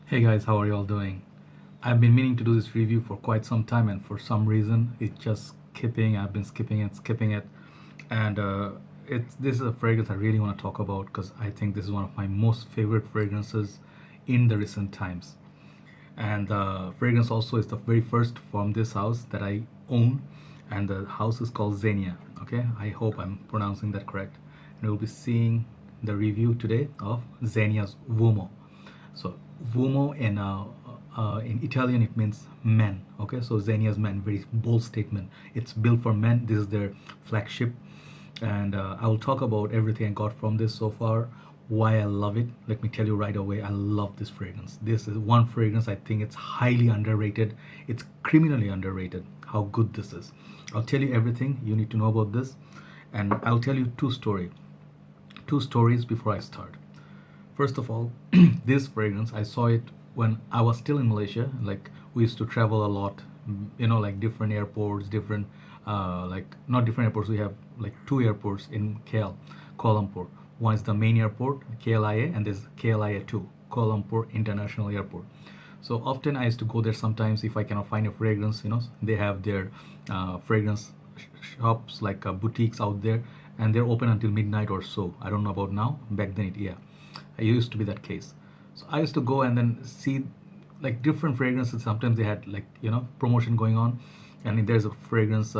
Hey guys, how are you all doing? I've been meaning to do this review for quite some time, and for some reason, it's just skipping. I've been skipping it, and this is a fragrance I really want to talk about because I think this is one of my most favorite fragrances in the recent times. And the fragrance also is the very first from this house that I own, and the house is called Zegna. Okay, I hope I'm pronouncing that correct. And we'll be seeing the review today of Zegna's Uomo. So Uomo in Italian it means men. Okay, so Zegna's men, very bold statement. It's built for men. This is their flagship, and I will talk about everything I got from this so far, why I love it. Let me tell you right away, I love this fragrance. This is one fragrance I think it's highly underrated. It's criminally underrated how good this is. I'll tell you everything you need to know about this, and I'll tell you two stories before I start. First of all, this fragrance, I saw it when I was still in Malaysia. Like, we used to travel a lot, like different airports, different, like, not different airports. We have like two airports in KL, Kuala Lumpur. One is the main airport, KLIA, and there's KLIA 2, Kuala Lumpur International Airport. So often I used to go there sometimes if I cannot find a fragrance. They have their fragrance shops, like boutiques out there, and they're open until midnight or so. I don't know about now. Back then, yeah, I used to be that case. So I used to go and then see like different fragrances. Sometimes they had like promotion going on, and there's a fragrance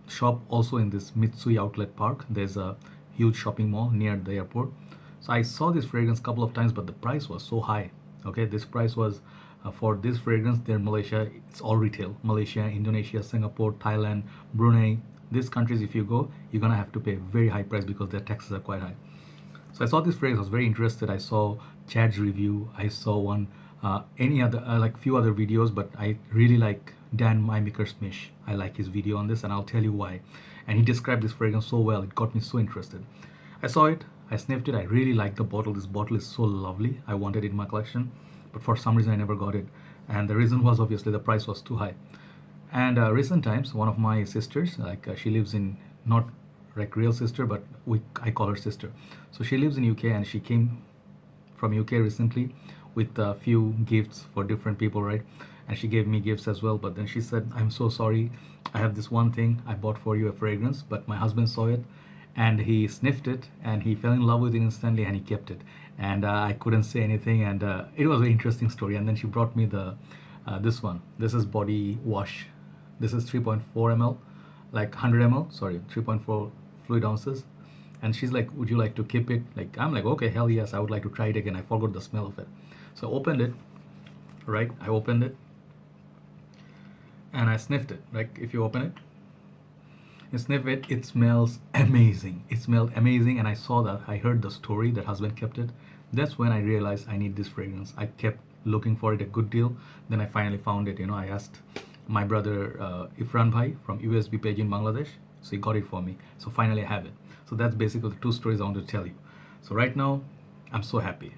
shop also in this Mitsui Outlet Park. There's a huge shopping mall near the airport. So I saw this fragrance a couple of times, but the price was so high. Okay, this price was for this fragrance there in Malaysia. It's all retail. Malaysia, Indonesia, Singapore, Thailand, Brunei. These countries, if you go, you're gonna have to pay very high price because their taxes are quite high. So I saw this phrase. I was very interested. I saw Chad's review. I saw one, any other, like few other videos, but I really like Dan Mimiker-Smish. I like his video on this, and I'll tell you why. And he described this fragrance so well. It got me so interested. I saw it. I sniffed it. I really liked the bottle. This bottle is so lovely. I wanted it in my collection, but for some reason I never got it. And the reason was obviously the price was too high. And recent times, one of my sisters, like she lives in, not like real sister, but I call her sister. So she lives in UK, and she came from UK recently with a few gifts for different people, right? And she gave me gifts as well. But then she said, "I'm so sorry. I have this one thing I bought for you, a fragrance, but my husband saw it, and he sniffed it, and he fell in love with it instantly, and he kept it." And I couldn't say anything, and it was an interesting story. And then she brought me the this one. This is body wash. This is 3.4 ml, like 100 ml. Sorry, 3.4 fluid ounces. And she's like, "Would you like to keep it?" Like, I'm like, "Okay, hell yes, I would like to try it again." I forgot the smell of it. So I opened it, right? I opened it and I sniffed it. Like, if you open it, you sniff it, it smells amazing. It smelled amazing. And I saw that, I heard the story that husband kept it. That's when I realized I need this fragrance. I kept looking for it a good deal. Then I finally found it. I asked my brother Ifran Bhai from USB page in Bangladesh. So he got it for me. So finally I have it. So that's basically the two stories I want to tell you. So right now, I'm so happy.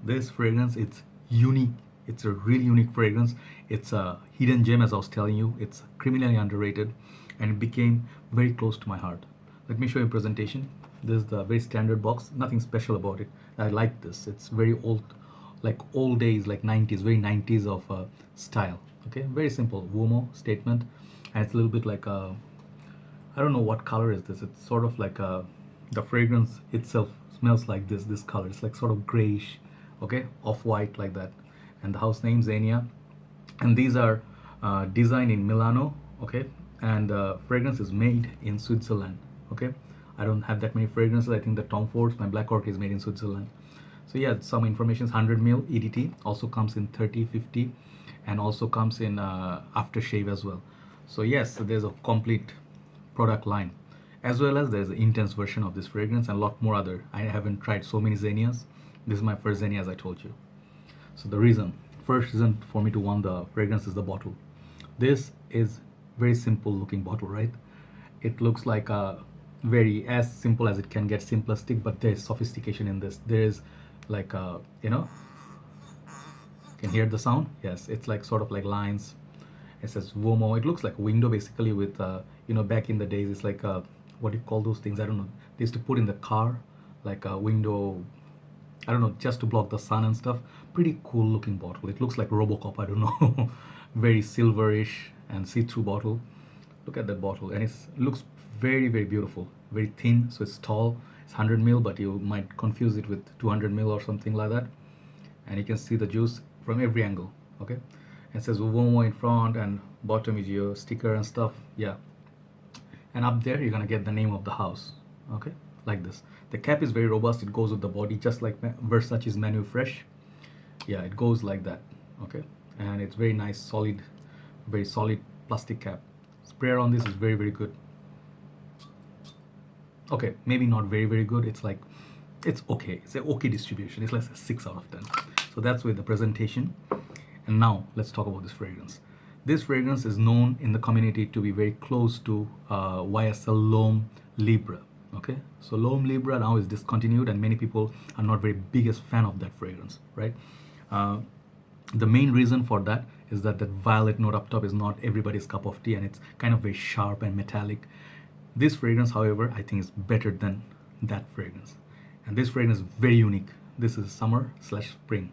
This fragrance, it's unique. It's a really unique fragrance. It's a hidden gem, as I was telling you. It's criminally underrated, and it became very close to my heart. Let me show you a presentation. This is the very standard box. Nothing special about it. I like this. It's very old, like old days, like 90s, very 90s of style. Okay, very simple. Uomo statement, and it's a little bit like a, I don't know what color is this. It's sort of like the fragrance itself smells like this color. It's like sort of grayish, okay, off white like that. And the house name Zegna, and these are designed in Milano, okay, and the fragrance is made in Switzerland, okay. I don't have that many fragrances. I think the Tom Ford's, my Black Orchid, is made in Switzerland. So yeah, some information is 100 ml EDT, also comes in 30, 50, and also comes in aftershave as well. So yes, so there's a complete product line, as well as there's an intense version of this fragrance and a lot more other. I haven't tried so many Zenias. This is my first Zenia, as I told you. So the first reason for me to want the fragrance is the bottle. This is very simple looking bottle, right? It looks like a very as simple as it can get, simplistic, but there's sophistication in this. There's like a, can hear the sound? Yes, it's like sort of like lines. It says Uomo. It looks like a window basically with, back in the days, it's like what do you call those things? I don't know. They used to put in the car like a window, I don't know, just to block the sun and stuff. Pretty cool looking bottle. It looks like Robocop, I don't know. Very silverish and see-through bottle. Look at that bottle, and it looks very, very beautiful. Very thin, so it's tall. It's 100 ml, but you might confuse it with 200 ml or something like that. And you can see the juice from every angle. Okay, it says Uomo in front, and bottom is your sticker and stuff. Yeah, and up there you're gonna get the name of the house. Okay, like this. The cap is very robust. It goes with the body, just like Versace's Manu Fresh. Yeah, it goes like that. Okay, and it's very nice, solid, very solid plastic cap. Sprayer on this is very, very good. Okay, maybe not very, very good. It's like, it's okay. It's an okay distribution. It's like a 6 out of 10. So that's with the presentation. And now let's talk about this fragrance. This fragrance is known in the community to be very close to YSL L'Homme Libre. Okay, so L'Homme Libre now is discontinued, and many people are not very biggest fan of that fragrance, right? The main reason for that is that that violet note up top is not everybody's cup of tea, and it's kind of very sharp and metallic. This fragrance, however, I think is better than that fragrance. And this fragrance is very unique. This is summer/spring.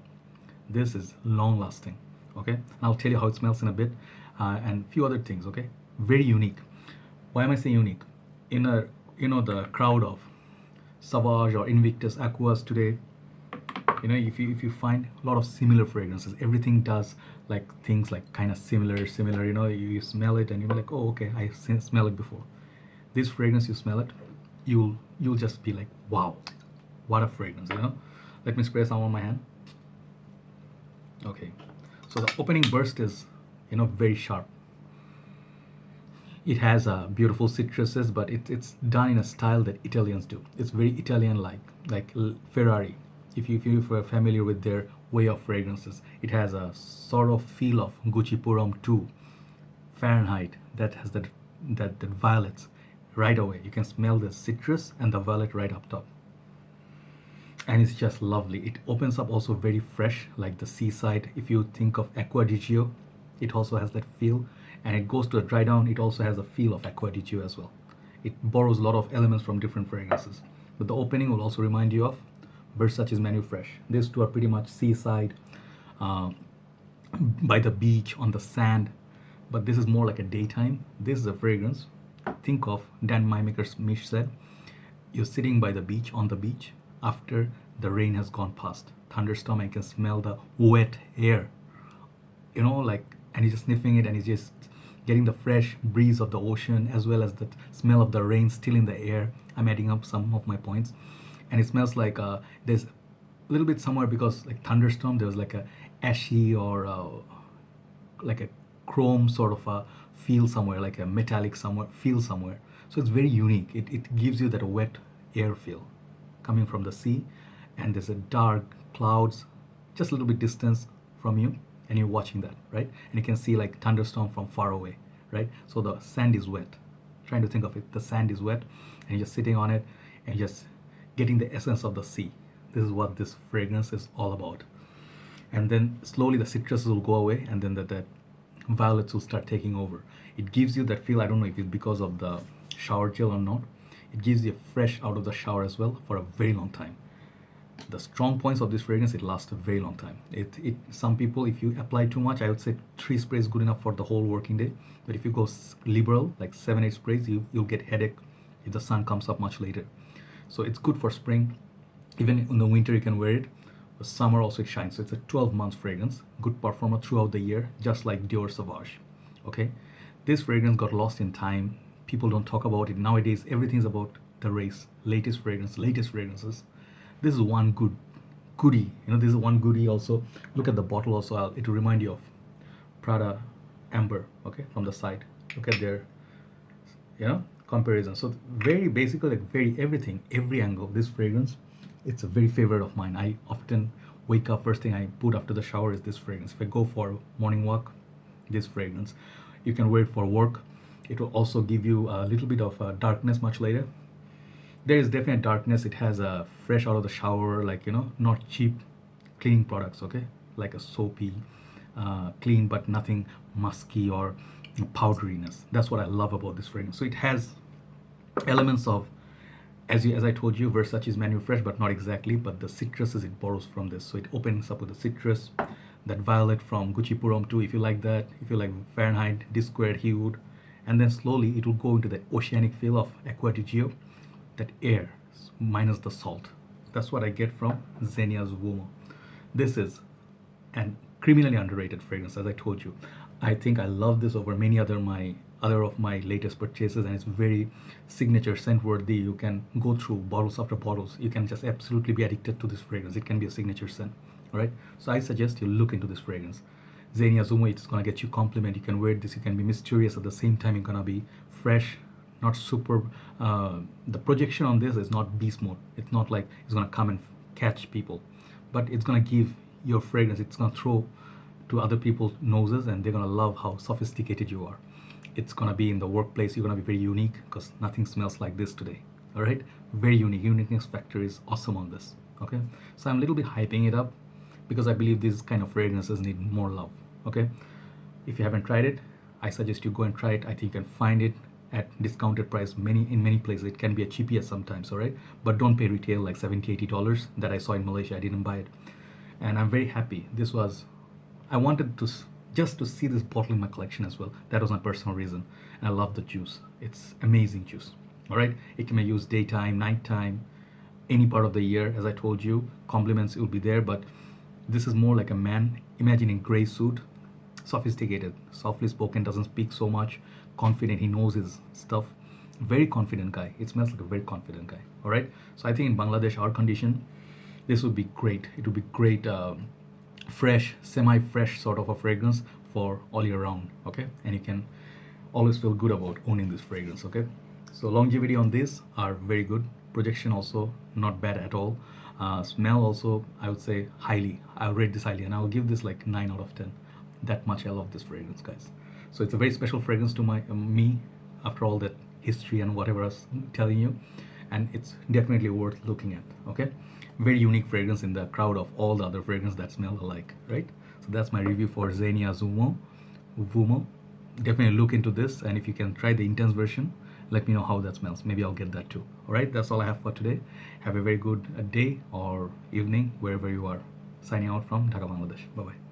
This is long lasting. Okay, and I'll tell you how it smells in a bit, and few other things. Okay, very unique. Why am I saying unique? In a, the crowd of Sauvage or Invictus Aquas today, if you find a lot of similar fragrances, everything does like things like kind of similar. You smell it and you're like, oh, okay, I smell it before. This fragrance, you smell it, you'll just be like, wow, what a fragrance. Let me spray some on my hand. Okay, so the opening burst is very sharp. It has beautiful citruses, but it's done in a style that Italians do. It's very Italian-like Ferrari. If you're familiar with their way of fragrances, it has a sort of feel of Gucci Puram 2 Fahrenheit that has that violets right away. You can smell the citrus and the violet right up top, and it's just lovely. It opens up also very fresh, like the seaside. If you think of Acqua di Gio, it also has that feel, and it goes to a dry down. It also has a feel of Acqua di Gio as well. It borrows a lot of elements from different fragrances, but the opening will also remind you of Versace's Manu Fresh. These two are pretty much seaside, by the beach, on the sand, but this is more like a daytime. This is a fragrance. Think of Dan Maimaker-Smith said, you're sitting by the beach, on the beach, after the rain has gone past, thunderstorm, and you can smell the wet air, and he's just sniffing it, and he's just getting the fresh breeze of the ocean as well as the smell of the rain still in the air. I'm adding up some of my points, and it smells like there's a little bit somewhere, because like thunderstorm, there's like a ashy or like a chrome sort of a feel somewhere, like a metallic feel somewhere. So it's very unique. It gives you that wet air feel coming from the sea, and there's a dark clouds just a little bit distance from you, and you're watching that, right? And you can see like thunderstorm from far away, right? So the sand is wet. Trying to think of it, the sand is wet, and you're just sitting on it and just getting the essence of the sea. This is what this fragrance is all about. And then slowly the citrus will go away, and then the violets will start taking over. It gives you that feel. I don't know if it's because of the shower gel or not. It gives you fresh out of the shower as well for a very long time. The strong points of this fragrance, it lasts a very long time. Some people, if you apply too much, I would say 3 sprays good enough for the whole working day. But if you go liberal, like 7-8 sprays, you'll get headache if the sun comes up much later. So it's good for spring. Even in the winter you can wear it. But summer also it shines. So it's a 12-month fragrance, good performer throughout the year, just like Dior Sauvage. Okay, this fragrance got lost in time. People don't talk about it nowadays. Everything's about the race, latest fragrances. This is one goodie. This is one goodie also. Look at the bottle also. It will remind you of Prada Amber. Okay, from the side. Look at their comparison. So very basically, like very everything, every angle. This fragrance, it's a very favorite of mine. I often wake up, first thing I put after the shower is this fragrance. If I go for a morning walk, this fragrance. You can wear it for work. It will also give you a little bit of darkness much later. There is definite darkness. It has a fresh out of the shower, like not cheap cleaning products. Okay, like a soapy clean, but nothing musky or powderiness. That's what I love about this fragrance. So it has elements of As I told you, Versace is Manu Fresh, but not exactly. But the citruses it borrows from this, so it opens up with the citrus, that violet from Gucci Purom too, if you like that. If you like Fahrenheit, D squared hued, and then slowly it will go into the oceanic feel of Aqua di Gio, that air minus the salt. That's what I get from Zegna's Uomo. This is an criminally underrated fragrance, as I told you. I think I love this over many other of my latest purchases, and it's very signature scent worthy. You can go through bottles after bottles. You can just absolutely be addicted to this fragrance. It can be a signature scent. All right. So I suggest you look into this fragrance. Zegna Zumo, it's gonna get you compliment. You can wear this. You can be mysterious at the same time. You're gonna be fresh, not super. The projection on this is not beast mode. It's not like it's gonna come and catch people, but it's gonna give your fragrance. It's gonna throw to other people's noses, and they're gonna love how sophisticated you are. It's gonna be in the workplace. You're gonna be very unique because nothing smells like this today. All right, very unique. Uniqueness factor is awesome on this. Okay, so I'm a little bit hyping it up because I believe these kind of fragrances need more love. Okay, if you haven't tried it, I suggest you go and try it. I think you can find it at discounted price in many places. It can be a cheapie sometimes. All right, but don't pay retail like $70-$80 that I saw in Malaysia. I didn't buy it, and I'm very happy. I wanted to just to see this bottle in my collection as well. That was my personal reason, and I love the juice. It's amazing juice. All right, it can be used daytime, nighttime, any part of the year. As I told you, compliments will be there, but this is more like a man. Imagine in gray suit, sophisticated, softly spoken, doesn't speak so much, confident. He knows his stuff. Very confident guy. It smells like a very confident guy. All right. So I think in Bangladesh, our condition, this would be great. It would be great. Fresh, semi-fresh sort of a fragrance for all year round. Okay, and you can always feel good about owning this fragrance. Okay, so longevity on this are very good. Projection also not bad at all. Smell also, I would say highly. I'll rate this highly, and I'll give this like 9 out of 10. That much I love this fragrance, guys. So it's a very special fragrance to me after all that history and whatever I was telling you, and it's definitely worth looking at. Okay, very unique fragrance in the crowd of all the other fragrances that smell alike, right? So that's my review for Zegna Uomo. Definitely look into this, and if you can try the intense version, let me know how that smells. Maybe I'll get that too. All right, that's all I have for today. Have a very good day or evening wherever you are. Signing out from Dhaka, Bangladesh. Bye bye.